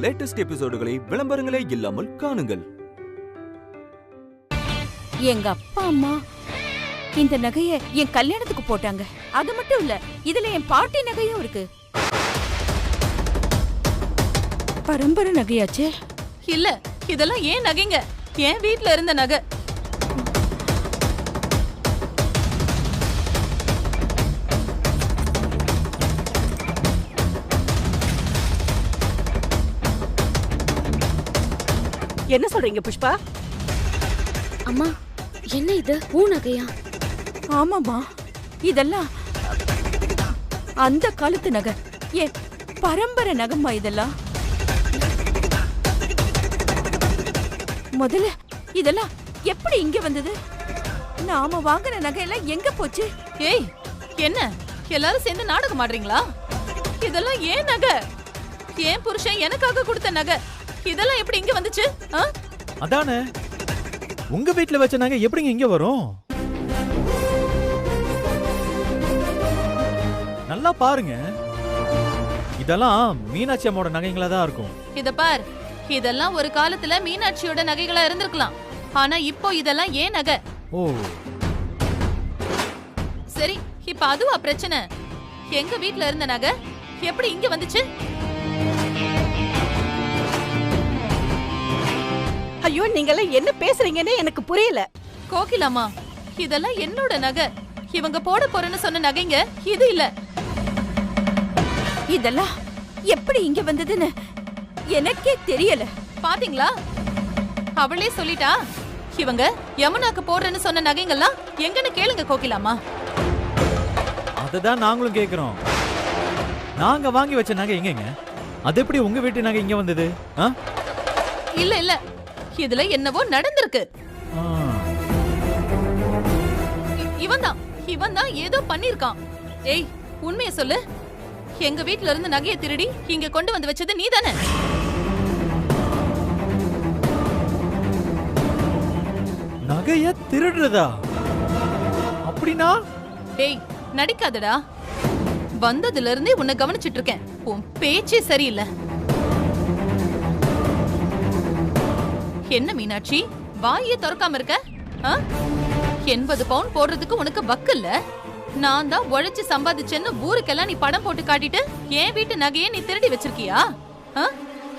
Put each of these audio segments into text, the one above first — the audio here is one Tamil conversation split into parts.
லேட்டஸ்ட் எபிசோடுகளை விளம்பரங்களே இல்லாமல் காணுங்கள். எங்க அப்பா அம்மா இந்த நகையை என் கல்யாணத்துக்கு போட்டாங்க. அது மட்டும் இல்ல, இதுல என் பாட்டி நகையும் இருக்கு. பரம்பரை நகையாச்சே. இல்ல, இதெல்லாம் ஏன் நகைங்க? என் வீட்ல இருந்த நகை. என்ன சொல்றீங்க புஷ்பா? அம்மா, என்ன இது? பூ நகையா? ஆமாமா, இதெல்லாம் அந்த காலத்து நகை. ஏன் பரம்பரை நகைமா இதெல்லாம். முதல்ல இதெல்லாம் எப்படி இங்க வந்தது? நாம வாங்கின நகையெல்லாம் எங்க போச்சு? ஏய், என்ன எல்லாரும் சேர்ந்து நாடகம் ஆடுறீங்களா? இதெல்லாம் ஏன் நகை? ஏன் புருஷன் எனக்காக கொடுத்த நகை. இதெல்லாம் எப்படி இங்க வந்துச்சு? அதானே, உங்க வீட்ல வச்ச நகை எப்படிங்க இங்க வரும்? நல்லா பாருங்க, இதெல்லாம் மீனாட்சி அம்மாவோட நகைங்களா தான் இருக்கும். இத பார், இதெல்லாம் ஒரு காலத்துல மீனாட்சியோட நகைகளா இருந்திருக்கலாம். ஆனா இப்போ இதெல்லாம் ஏன் நகை? ஓ, சரி, இப்ப அதுவா பிரச்சனை? எங்க வீட்ல இருந்த நகை எப்படி இங்க வந்துச்சு? ஐயோ, நீங்கெல்லாம் என்ன பேசுறீங்கன்னு எனக்கு புரியல. கோகிலாமா, இதெல்லாம் என்னோட நகை. இவங்க போட போறேன்னு சொன்ன நகைங்க இது இல்ல. இதெல்லாம் எப்படி இங்க வந்ததுன்னு எனக்கே தெரியல. பாத்தீங்களா, அவளே சொல்லிட்டா. இவங்க யமுனாக்கு போடுறேன்னு சொன்ன நகைங்கெல்லாம் எங்கன்னு கேளுங்க கோகிலாமா. அததான் நாங்களும் கேக்குறோம். நாங்க வாங்கி வச்ச நகை எங்கங்க? அது எப்படி உங்க வீட்டு நகை இங்க வந்தது? இல்ல இல்ல, இதுல என்னவோ நடந்திருக்கு. இவன் தான் ஏதோ பண்ணிருக்கான். ஏய், உண்மையை சொல்லு. எங்க வீட்ல இருந்து நகையை திருடி இங்க கொண்டு வந்து வச்சது நீ தானே? நகைய திருடுறதா? அப்படின்னா? டேய், நடிக்காதடா. வந்ததுல இருந்தே உன்னை கவனிச்சிட்டு இருக்கேன். உன் பேச்சே சரியில்லை. என்ன மீனாட்சி, வாயே திறக்காம இருக்க? 80 பவுன் போடுறதுக்கு உனக்கு வக்கில்ல? நான் தான் உழைச்சு சம்பாதிச்சேன்னு ஊருக்கெல்லாம் நீ படம் போட்டு காட்டிட்டு என் வீட்டு நகையை நீ திருடி வச்சிருக்கியா?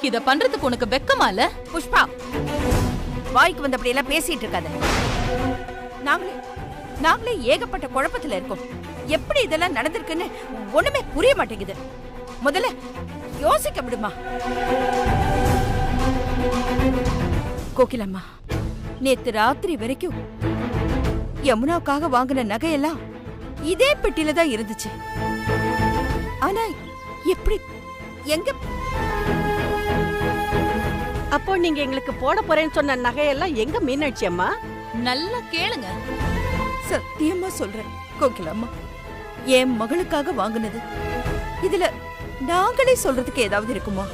இத பண்றதுக்கு உனக்கு வெக்கமா இல்ல? புஷ்பா, வாய்க்கு வந்தபடி எல்லாம் பேசிட்டு இருக்காத. நாங்களே ஏகப்பட்ட குழப்பத்துல இருக்கோம். எப்படி இதெல்லாம் நடந்திருக்குன்னு ஒண்ணுமே புரிய மாட்டேங்குது. முதல்ல யோசிக்க விடுமா. கோகிலம்மா, நேத்து ராத்திரி வரைக்கும் யமுனாவுக்காக வாங்கின நகையெல்லாம் இதே பெட்டியில தான் இருந்துச்சு. ஆனா எப்படி எங்க? அப்போ நீங்க எங்களுக்கு போட போறேன்னு சொன்ன நகையெல்லாம் எங்க மீனாட்சி அம்மா? நல்லா கேளுங்க. சத்தியமா சொல்றேன் கோகிலம்மா, என் மகளுக்காக வாங்கினது. இதுல நாங்களே சொல்றதுக்கு ஏதாவது இருக்குமா?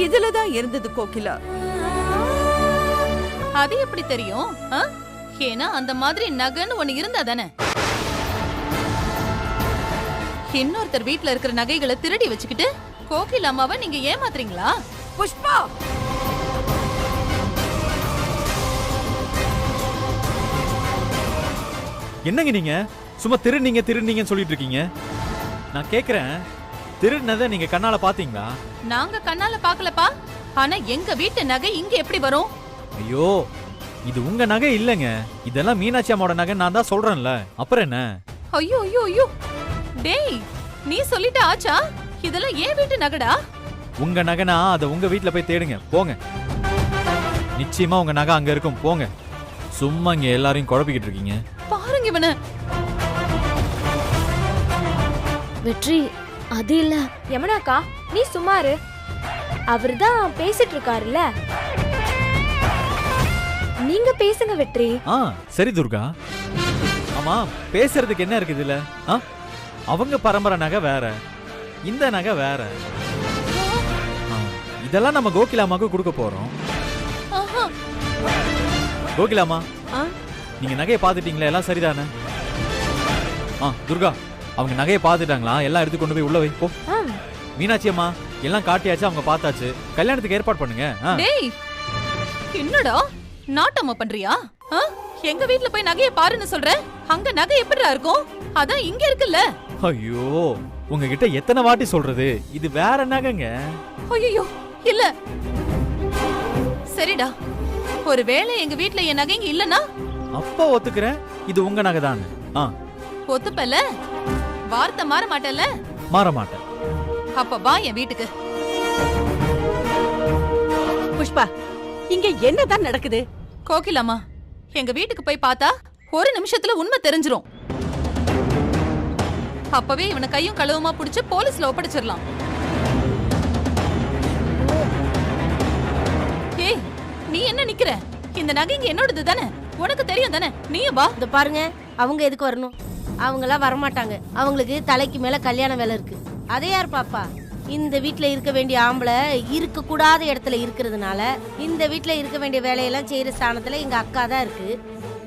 இதுலதான் இருந்தது கோகிலா. அது எப்படி தெரியும்? ஏன்னா அந்த மாதிரி நகைன்னு ஒண்ணு இருந்தா தானே. இன்னொருத்தர் வீட்ல இருக்கிற நகைகளை திருடி வச்சுக்கிட்டு கோகில் அம்மாவை நீங்க ஏமாத்துறீங்களா? புஷ்பா, என்னங்க நீங்க சும்மா திருநீங்கன்னு சொல்லிட்டு இருக்கீங்க? நான் கேக்குறேன், திருநதை நீங்க கண்ணால பாத்தீங்களா? நாங்க கண்ணால பாக்கலப்பா. ஆனா எங்க வீட்டு நகை இங்க எப்படி வரும்? ஐயோ, இது உங்க நகை இல்லங்க. இதெல்லாம் மீனாட்சி அம்மாவோட நகை. நான் தான் சொல்றேன்ல, அப்புறம் என்ன? ஐயோ ஐயோ ஐயோ, டேய், நீ சொல்லிட்ட ஆச்சா? இதெல்லாம் ஏன் வீட்டு நகைடா? உங்க நகைனா அதை உங்க வீட்டுல போய் தேடுங்க, போங்க. நிச்சயமா உங்க நகை அங்க இருக்கும், போங்க. சும்மா இங்க எல்லாரையும் குழப்பிக்கிட்டு இருக்கீங்க. பாருங்க இவன. வெற்றி, அது இல்ல. யமுனாக்கா, நீ சும்மாரு. அவர்தான் பேசிட்டு இருக்காருல்ல, நீங்க பேசுங்க வெற்றி. சரி துர்கா. ஆமா, பேசுறதுக்கு என்ன இருக்குது இல்ல? அவங்க பரம்பரை நகை வேற, இந்த நகை வேற. இதெல்லாம் நம்ம கோகிலாமாக்கு கொடுக்க போறோம். கோகிலாமா, நீங்க நகையை பாத்துட்டீங்களா? எல்லாம் சரிதானே? துர்கா, அவங்க நகையை பாத்துட்டாங்களா? எல்லாம் எடுத்து கொண்டு போய் உள்ள வை, போ. மீனாட்சி அம்மா எல்லாம் காட்டியாச்சு, அவங்க பார்த்தாச்சு. கல்யாணத்துக்கு ஏற்பாடு பண்ணுங்க. டேய் என்னடா நாட்டம்மா பண்றியா? எங்க வீட்ல போய் நகையை பாருன்னு சொல்ற? அங்க நகை எப்படிடா இருக்கும்? அதான் இங்க இருக்குல்ல. ஐயோ, உங்ககிட்ட எத்தனை வாட்டி சொல்றது, இது வேற நகைங்க. ஐயோ இல்ல. சரிடா, ஒருவேளை எங்க வீட்ல என் நகைங்க இல்லனா அப்பா ஒத்துக்கிறேன், இது உங்க நகை தான். ஒத்துப்பல? வார்த்தை மாற மாட்டல? மாற மாட்டேன். அப்ப வா என் வீட்டுக்கு. புஷ்பா, இங்க என்னதான் நடக்குது? கோகிலாமா, எங்க வீட்டுக்கு போய் பார்த்தா ஒரு நிமிஷத்துல உண்மை தெரிஞ்சிரும். அப்பவே இவனை கையும் களவுமா புடிச்சு போலீஸ்ல ஒப்படைச்சிடலாம். ஏய், நீ என்ன நிக்கிற? இந்த நகைங்க என்னோடது தானே, உனக்கு தெரியும் தானே, நீயும் வா. இந்த பாருங்க, அவங்க எதுக்கு வரணும்? அவங்களாம் வரமாட்டாங்க. அவங்களுக்கு தலைக்கு மேல கல்யாண வேலை இருக்கு. அதே யார் பாப்பா? இந்த வீட்ல இருக்க வேண்டிய ஆம்பளை இருக்க கூடாத இடத்துல இருக்கிறதுனால இந்த வீட்ல இருக்க வேண்டிய வேலையெல்லாம் செய்யற ஸ்தானத்துல எங்க அக்கா தான் இருக்கு.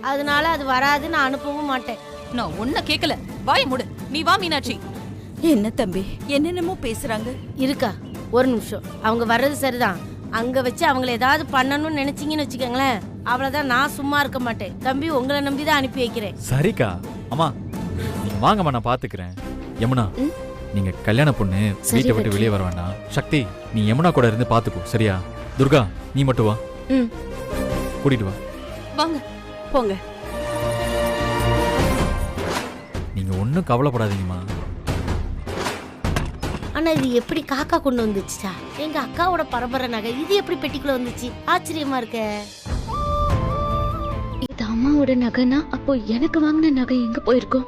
அதனால அது வராது, நான் அனுப்பவும் மாட்டேன். நான் ஒன்ன கேக்கல, வாய மூடு. நீ வா மீனாட்சி. என்ன தம்பி, என்னென்னமோ பேசுறாங்க. இருக்கா ஒரு நிமிஷம். அவங்க வர்றது சரிதான். அங்க வச்சு அவங்கள ஏதாவது பண்ணணும்னு நினைச்சீங்கன்னு வச்சுக்கோங்களேன், அவ்வளவுதான். நான் சும்மா இருக்க மாட்டேன் தம்பி. உங்களை நம்பிதான் அனுப்பி வைக்கிறேன். சரிக்கா. அம்மா நீங்க வாங்கம்மா, நான் பாத்துக்கிறேன். யமுனா, நீங்க கல்யாண பொண்ணு, வீட்டை விட்டு வெளியே வர வேண்டாம். சக்தி, நீ யமுனா கூட இருந்து பாத்துக்கோ, சரியா? துர்கா, நீ மட்டும் வா. கூட்டிட்டு வா. வாங்க போங்க. நீங்க ஒன்னும் கவலைப்படாதீங்கம்மா. ஆனா இது எப்படி காக்கா கொண்டு வந்துச்சா? எங்க அக்காவோட பரம்பரை நகை இது எப்படி பெட்டிக்குள்ள வந்துச்சு? ஆச்சரியமா இருக்க. இது அம்மாவோட நகைனா அப்போ எனக்கு வாங்கின நகை எங்க போயிருக்கும்?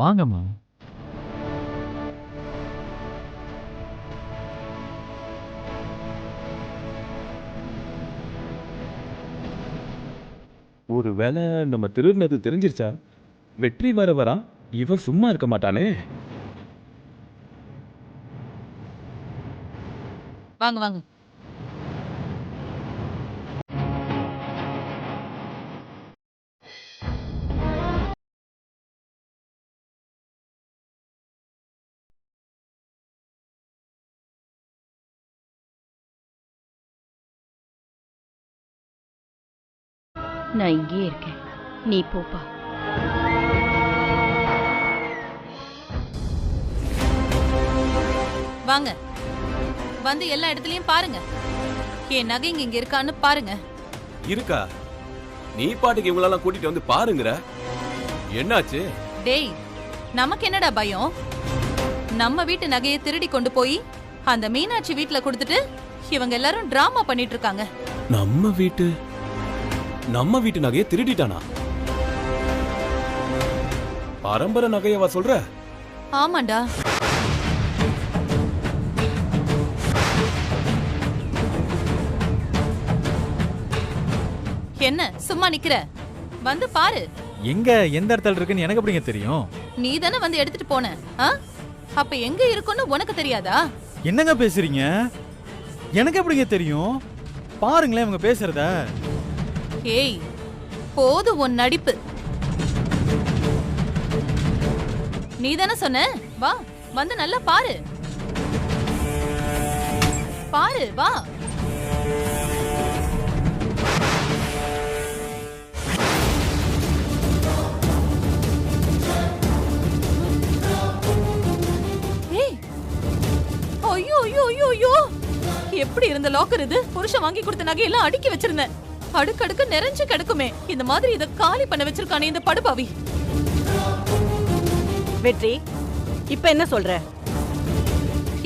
வாங்கம்மா. ஒரு வேளை நம்ம திருடினது தெரிஞ்சிருச்சா? வெற்றி வர வரா, இவன் சும்மா இருக்க மாட்டானே. வாங்க வாங்க. நான் இங்கேயே இருக்கேன், நீ போப்பா. வாங்க, வந்து எல்லா இடத்துலயும் பாருங்க. என் நகைங்க இங்க இருக்கான்னு பாருங்க. இருக்கா? நீ பாட்டுக்கு இவங்களெல்லாம் கூட்டிட்டு வந்து பாருங்கற. என்னாச்சு? டேய், நமக்கு என்னடா பயம்? நம்ம வீட்டு நகையை திருடி கொண்டு போய் அந்த மீனாட்சி வீட்ல கொடுத்துட்டு இவங்க எல்லாரும் டிராமா பண்ணிட்டு இருக்காங்க. நம்ம வீட்டு நகையை திருடிட்டானா? பரம்பரை நகையவா சொல்ற? ஆமாண்டா. என்ன சும்மா நிக்கிற? வந்து பாரு. எங்க எந்த இடத்துல இருக்குன்னு எனக்கு எப்படிங்க தெரியும்? நீ தானே வந்து எடுத்துட்டு போன. அப்ப எங்க இருக்குன்னு உனக்கு தெரியாதா? என்னங்க பேசுறீங்க? எனக்கு எப்படிங்க தெரியும்? பாருங்களேன் இவங்க பேசுறத. ஏய், போது உன் நடிப்பு. நீ தானே சொன்ன, வா வந்து நல்லா பாரு. பாரு வா. ஏய், ஐயோ ஐயோ ஐயோ ஐயோ, எப்படி இருந்த லாக்கர் இது? புருஷன் வாங்கி கொடுத்த நகையெல்லாம் அடுக்கி வச்சிருந்தேன். அடுக்கடுக்கு நிறைஞ்சு கிடக்குமே. இந்த மாதிரி இத காலி பண்ண வச்சிருக்கானே இந்த படுபாவி. வெற்றி, இப்ப என்ன சொல்ற?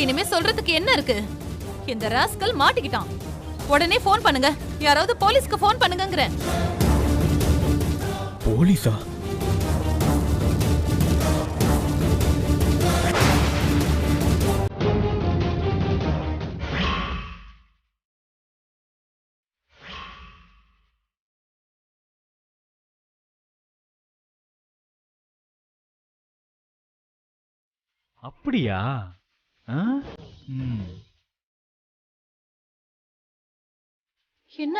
இனிமே சொல்றதுக்கு என்ன இருக்கு? இந்த ராஸ்கல் மாட்டிக்கிட்டான். உடனே போன் பண்ணுங்க, யாராவது போலீஸ்க்கு போன் பண்ணுங்கங்கறேன். போலீஸா? அப்படியா? ஆ? ம். என்ன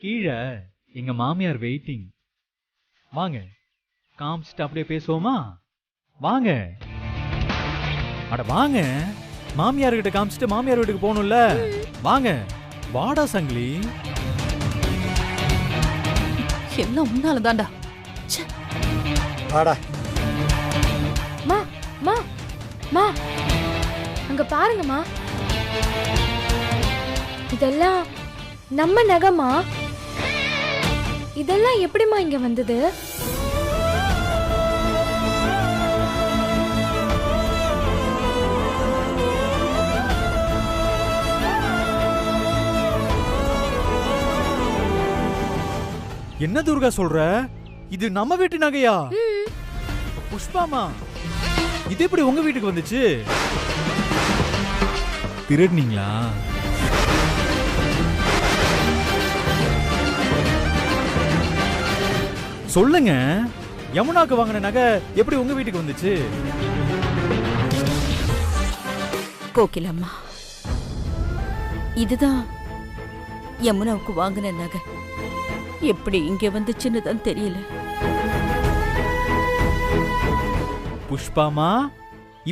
கீழே எங்க மாமியார் வெயிட்டிங். வாங்க, காமிச்சிட்டு அப்படியே பேசுவோமா? வாங்க. அட வாங்க, மாமியார் கிட்ட காமிச்சிட்டு மாமியார் வீட்டுக்கு போகணும்ல. வாங்க, வாடா சங்கிலி. எல்லாம் உன்னாலதான்டா. வாடா. மா மா மா அங்க பாருங்கம்மா, இதெல்லாம் நம்ம நகைமா. இதெல்லாம் எப்படிம்மா இங்க வந்தது? என்ன துர்கா சொல்ற? இது நம்ம வீட்டு நகையா? புஷ்பாமா, இது எப்படி உங்க வீட்டுக்கு வந்துச்சு? திருடுனீங்களா? சொல்லுங்க, யமுனாக்கு வாங்கின நகை எப்படி உங்க வீட்டுக்கு வந்துச்சு? கோகிலம்மா, இதுதான் யமுனாவுக்கு வாங்கின நகை. எப்படி இங்க வந்துச்சுன்னு தான் தெரியல. புஷ்பாமா,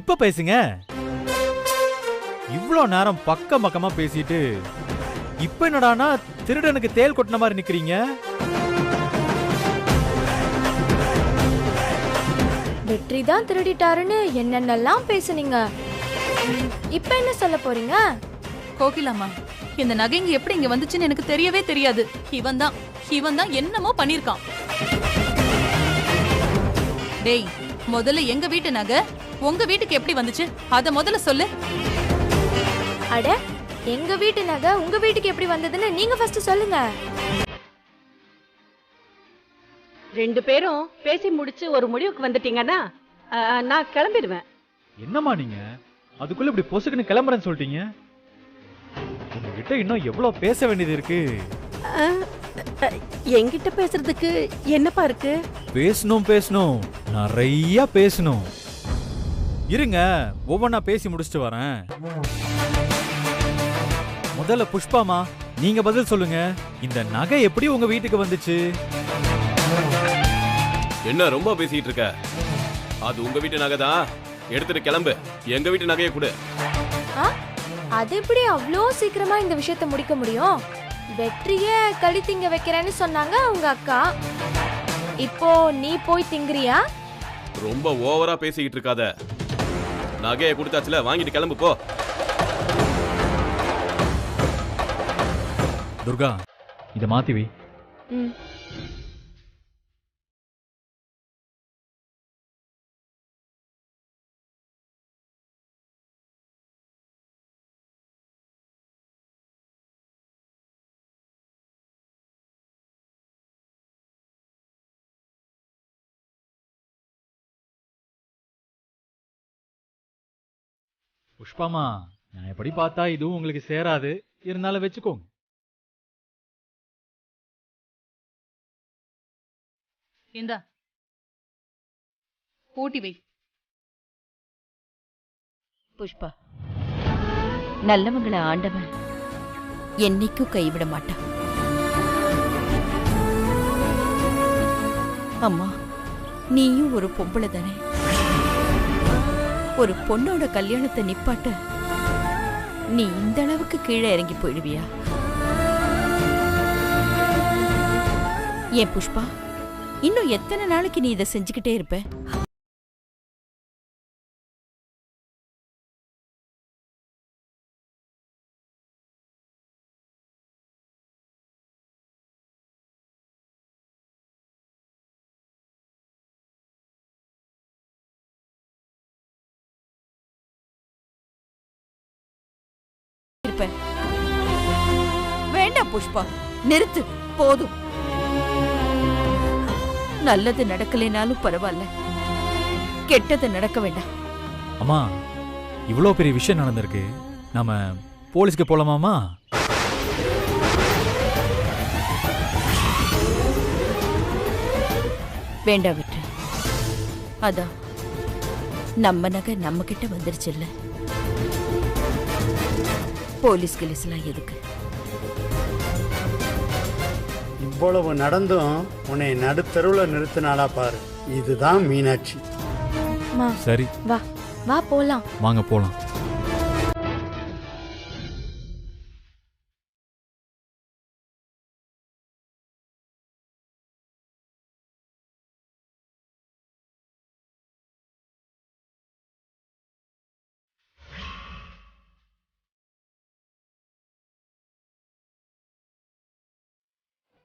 இப்ப பேசுங்க. இவ்ளோ நேரம் பக்கம் பக்கமா பேசிட்டு இப்ப என்னடானா திருடனுக்கு தேள் கொட்டின மாதிரி நிக்கிறீங்க? வெற்றி தான் திருடிட்டாருன்னு என்னென்னலாம் பேசுனீங்க. இப்ப என்ன சொல்ல போறீங்க? கோகிலாமா, இந்த நகை இங்க எப்படி இங்க வந்துச்சுன்னு எனக்கு தெரியவே தெரியாது. இவன் தான் என்னமோ பண்ணிருக்கான். டேய், முதல்ல எங்க வீட்டு நகை உங்க வீட்டுக்கு எப்படி வந்துச்சு அத முதல்ல சொல்லு. அட, எங்க வீட்டு நகை உங்க வீட்டுக்கு எப்படி வந்ததுன்னு நீங்க ஃபர்ஸ்ட் சொல்லுங்க. ரெண்டு பேரும் பேசி முடிச்சு ஒரு முடிவுக்கு வந்துட்டீங்கன்னா நான் கிளம்பிடுவேன். என்னம்மா நீங்க அதுக்குள்ள இப்படி பொசுக்குன்னு கிளம்புறேன்னு சொல்லிட்டீங்க? உங்ககிட்ட இன்னும் எவ்வளவு பேச வேண்டியது இருக்கு. என்கிட்ட பேசுறதுக்கு என்னப்பா இருக்கு? பேசணும், நிறைய பேசணும். இருங்க, ஒவ்வொன்னா பேசி முடிச்சுட்டு வரேன். முதல்ல புஷ்பாமா, நீங்க பதில் சொல்லுங்க. இந்த நகை எப்படி உங்க வீட்டுக்கு வந்துச்சு? என்ன ரொம்ப பேசிட்டு இருக்க? அது உங்க வீட்டு நகை தான். எடுத்துட்டு கிளம்பு. எங்க வீட்டு நகையை கொடு. அது எப்படி அவ்வளோ சீக்கிரமா இந்த விஷயத்தை முடிக்க முடியும்? வெற்றிய களி திங்க வைக்கிறேன்னு சொன்னாங்க உங்க அக்கா. இப்போ நீ போய் திங்குறியா? ரொம்ப ஓவரா பேசிக்கிட்டு இருக்காத. நகையை கொடுத்தாச்சுல, வாங்கிட்டு கிளம்பு போ. துர்கா, இத மாத்தி வை. புஷ்பாமா, நான் எப்படி பார்த்தா இதுவும் உங்களுக்கு சேராது. இருந்தாலும் வச்சுக்கோங்க. இந்தா பூட்டி வை. புஷ்பா, நல்லவங்களை ஆண்டவன் என்னைக்கும் கைவிட மாட்டான். அம்மா, நீயும் ஒரு பொம்பளை தானே. ஒரு பொண்ணோட கல்யாணத்தை நிப்பாட்ட நீ இந்த அளவுக்கு கீழே இறங்கி போயிடுவியா? ஏன் புஷ்பா, இன்னும் எத்தனை நாளைக்கு நீ இதை செஞ்சுக்கிட்டே இருப்ப? கொடுப்பேன். வேண்டாம் புஷ்பா, நிறுத்து, போதும். நல்லது நடக்கலைனாலும் பரவாயில்ல, கெட்டது நடக்க வேண்டாம். அம்மா இவ்வளோ பெரிய விஷயம் நடந்திருக்கு, நாம போலீஸ்க்கு போலாமாமா? வேண்டாம் வெற்றி. அதான் நம்ம நகை நம்ம கிட்ட வந்துருச்சுல்ல, போலீஸ் கிலீஸ்லாம் எதுக்கு? இவ்வளவு நடந்தும் உன்னை நடுத்தருவில் நிறுத்தினாலா பாரு, இதுதான் மீனாட்சி. மா சரி வா வா போலாம். வாங்க போலாம்.